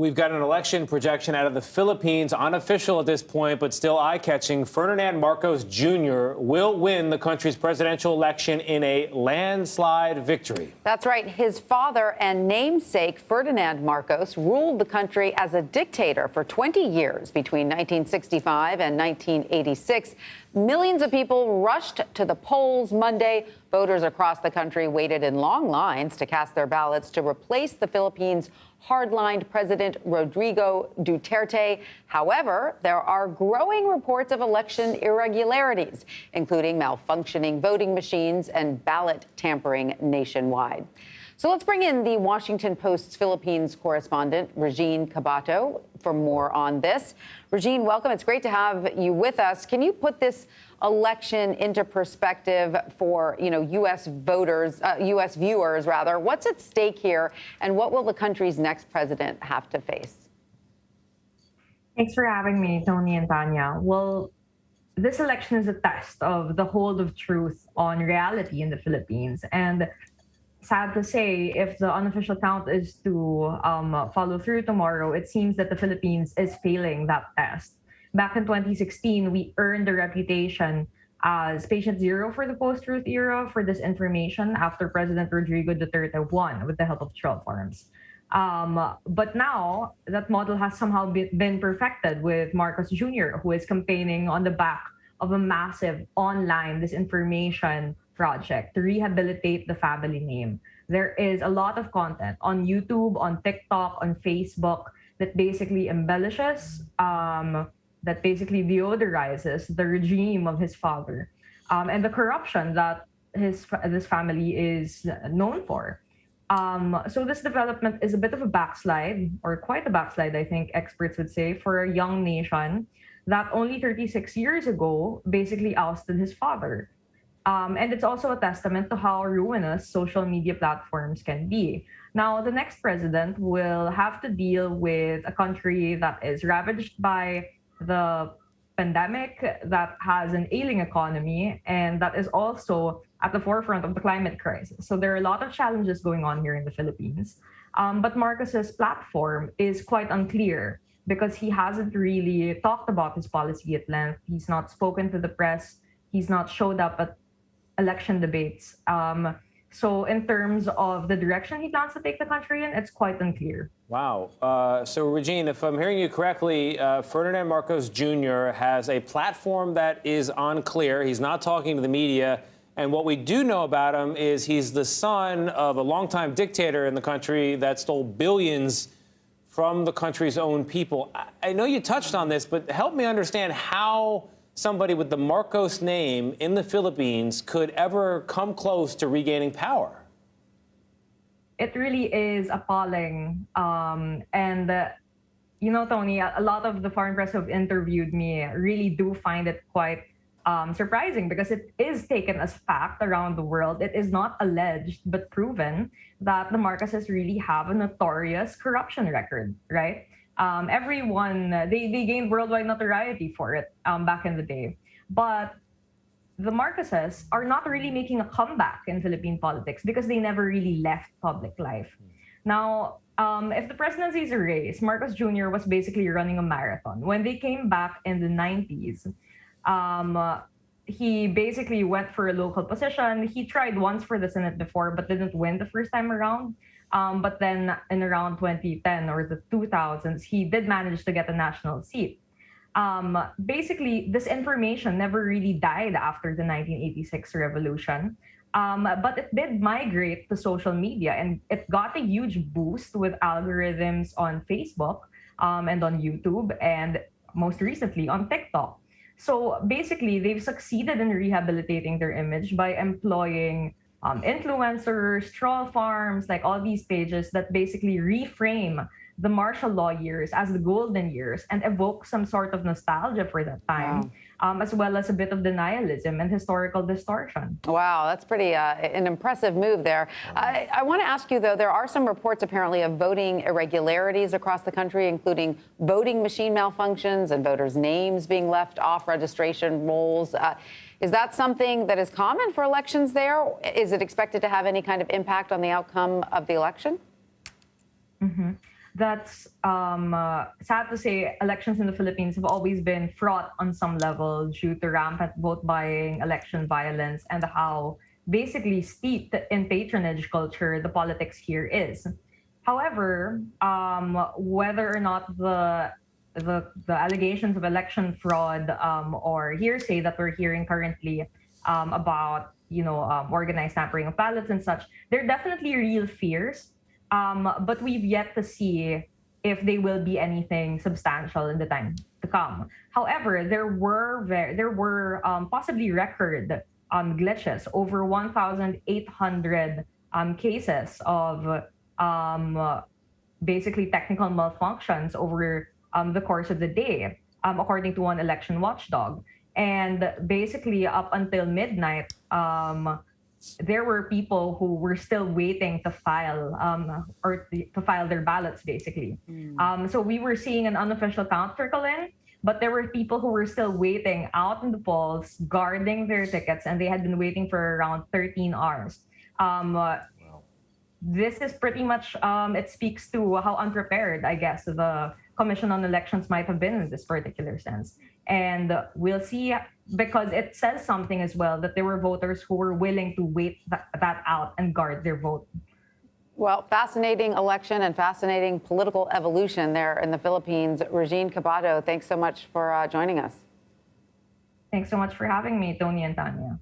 We've got an election projection out of the Philippines, unofficial at this point, but still eye-catching. Ferdinand Marcos Jr. will win the country's presidential election in a landslide victory. That's right. His father and namesake, Ferdinand Marcos, ruled the country as a dictator for 20 years between 1965 and 1986. Millions of people rushed to the polls Monday. Voters across the country waited in long lines to cast their ballots to replace the Philippines' hardlined President Rodrigo Duterte. However, there are growing reports of election irregularities, including malfunctioning voting machines and ballot tampering nationwide. So let's bring in the Washington Post's Philippines correspondent, Regine Cabato, for more on this. Regine, welcome. It's great to have you with us. Can you put this election into perspective for, U.S. voters, U.S. viewers, rather? What's at stake here, and what will the country's next president have to face? Thanks for having me, Tony and Tanya. Well, this election is a test of the hold of truth on reality in the Philippines. And sad to say, if the unofficial count is to follow through tomorrow, it seems that the Philippines is failing that test. Back in 2016, we earned a reputation as patient zero for the post-truth era for disinformation after President Rodrigo Duterte won with the help of troll farms. But now that model has somehow been perfected with Marcos Jr., who is campaigning on the back of a massive online disinformation project to rehabilitate the family name. There is a lot of content on YouTube, on TikTok, on Facebook that basically embellishes, that basically deodorizes the regime of his father and the corruption that this family is known for. So this development is a bit of a backslide, or quite a backslide, I think experts would say, for a young nation that only 36 years ago basically ousted his father. And it's also a testament to how ruinous social media platforms can be. Now, the next president will have to deal with a country that is ravaged by the pandemic, that has an ailing economy, and that is also at the forefront of the climate crisis. So there are a lot of challenges going on here in the Philippines. But Marcos's platform is quite unclear because he hasn't really talked about his policy at length. He's not spoken to the press. He's not showed up at election debates. So in terms of the direction he plans to take the country in, it's quite unclear. Wow. So, Regine, if I'm hearing you correctly, Ferdinand Marcos Jr. has a platform that is unclear. He's not talking to the media. And what we do know about him is he's the son of a longtime dictator in the country that stole billions from the country's own people. I know you touched on this, but help me understand how somebody with the Marcos name in the Philippines could ever come close to regaining power. It really is appalling. Tony, a lot of the foreign press who have interviewed me really do find it quite surprising because it is taken as fact around the world. It is not alleged, but proven that the Marcoses really have a notorious corruption record, right? They gained worldwide notoriety for it back in the day. But the Marcoses are not really making a comeback in Philippine politics because they never really left public life. Now, if the presidency is a race, Marcos Jr. was basically running a marathon. When they came back in the 90s, he basically went for a local position. He tried once for the Senate before, but didn't win the first time around. But then in around 2010 or the 2000s, he did manage to get a national seat. Basically, this information never really died after the 1986 revolution. But it did migrate to social media, and it got a huge boost with algorithms on Facebook and on YouTube, and most recently on TikTok. So basically, they've succeeded in rehabilitating their image by employing influencers, troll farms, like all these pages that basically reframe the martial law years as the golden years and evoke some sort of nostalgia for that time, as well as a bit of denialism and historical distortion. Wow, that's pretty an impressive move there. I want to ask you, though, there are some reports apparently of voting irregularities across the country, including voting machine malfunctions and voters' names being left off registration rolls. Is that something that is common for elections there? Is it expected to have any kind of impact on the outcome of the election? Mm-hmm. that's sad to say. Elections in the Philippines have always been fraught on some level due to rampant vote buying, election violence, and how basically steeped in patronage culture the politics here is. However, whether or not the allegations of election fraud or hearsay that we're hearing currently about organized tampering of ballots and such, they're definitely real fears. But we've yet to see if they will be anything substantial in the time to come. However, there were possibly record glitches, over 1,800 cases of basically technical malfunctions over the course of the day, according to one election watchdog. And basically, up until midnight, there were people who were still waiting to file to file their ballots, basically. So we were seeing an unofficial count trickle in, but there were people who were still waiting out in the polls, guarding their tickets, and they had been waiting for around 13 hours. This is pretty much, it speaks to how unprepared, I guess, the Commission on Elections might have been in this particular sense. And we'll see, because it says something as well, that there were voters who were willing to wait that out and guard their vote. Well, fascinating election and fascinating political evolution there in the Philippines. Regine Cabato, thanks so much for joining us. Thanks so much for having me, Tony and Tanya.